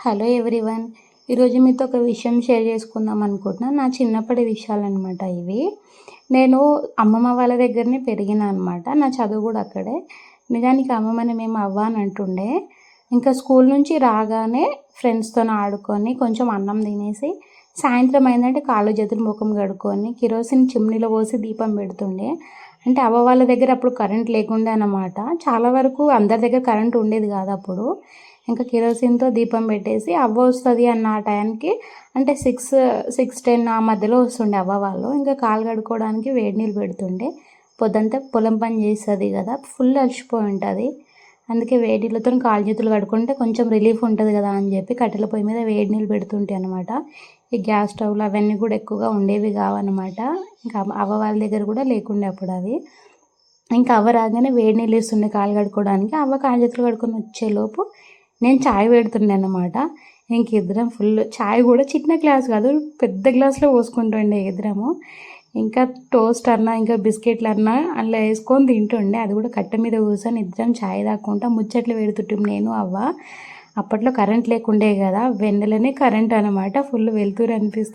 Hello everyone. ఈరోజు మీతో ఒక విషయం షేర్ చేసుకుందాం అనుకుంటున్నాను. నా చిన్నప్పటి విషయాలన్నమాట ఇవి. నేను అమ్మమ్మ వాళ్ళ దగ్గరనే పెరిగినా అనమాట. నా చదువు కూడా అక్కడే. నిజానికి అమ్మమ్మని మేము అవ్వ అని అంటుండే. ఇంకా స్కూల్ నుంచి రాగానే ఫ్రెండ్స్తో ఆడుకొని కొంచెం అన్నం తినేసి సాయంత్రం అయిందంటే కాళ్ళు చేతులు ముఖం కడుక్కొని కిరోసిన్ చిమ్నీలో పోసి దీపం పెడుతుండే. అంటే అవ్వ వాళ్ళ దగ్గర అప్పుడు కరెంట్ లేకుండే అన్నమాట. చాలా వరకు అందరి దగ్గర కరెంట్ ఉండేది కాదు అప్పుడు. ఇంకా కిరోసిన్తో దీపం పెట్టేసి అవ్వ వస్తుంది అన్న ఆ టైంకి, అంటే 6-10 ఆ మధ్యలో వస్తుండే అవ్వ వాళ్ళు. ఇంకా కాలు కడుక్కోవడానికి వేడి నీళ్ళు పెడుతుండే. పొద్దంతా పొలం పని చేస్తుంది కదా, ఫుల్ అలసిపోయి ఉంటుంది. అందుకే వేడి నీళ్ళతో కాలు చేతులు కడుక్కుంటే కొంచెం రిలీఫ్ ఉంటుంది కదా అని చెప్పి కట్టెల పొయ్యి మీద వేడి నీళ్ళు పెడుతుంటే అనమాట. ఈ గ్యాస్ స్టవ్లు అవన్నీ కూడా ఎక్కువగా ఉండేవి కావన్నమాట. ఇంకా అవ్వ వాళ్ళ దగ్గర కూడా లేకుండే అప్పుడు అవి. ఇంకా అవ్వ రాగానే వేడి నీళ్ళు ఇస్తుండే కాలు కడుక్కోవడానికి. అవ్వ కాలు చేతులు కడుక్కొని వచ్చేలోపు నేను చాయ్ పెడుతుండే అన్నమాట. ఇంక ఇద్దరం ఫుల్ చాయ్ కూడా చిన్న గ్లాస్ కాదు, పెద్ద గ్లాస్లో పోసుకుంటుండే ఇద్దరము. ఇంకా టోస్ట్ అన్నా ఇంకా బిస్కెట్లు అన్నా అలా వేసుకొని తింటుండే. అది కూడా కట్టె మీద కూర్చొని ఇద్దరం చాయ్ తాక్కుంటా ముచ్చట్లు పెడుతుంటాం నేను అవ్వ. అప్పట్లో కరెంట్ లేకుండే కదా, వెన్నెలనే కరెంట్ అనమాట. ఫుల్ వెలుతురు అనిపిస్తుంది.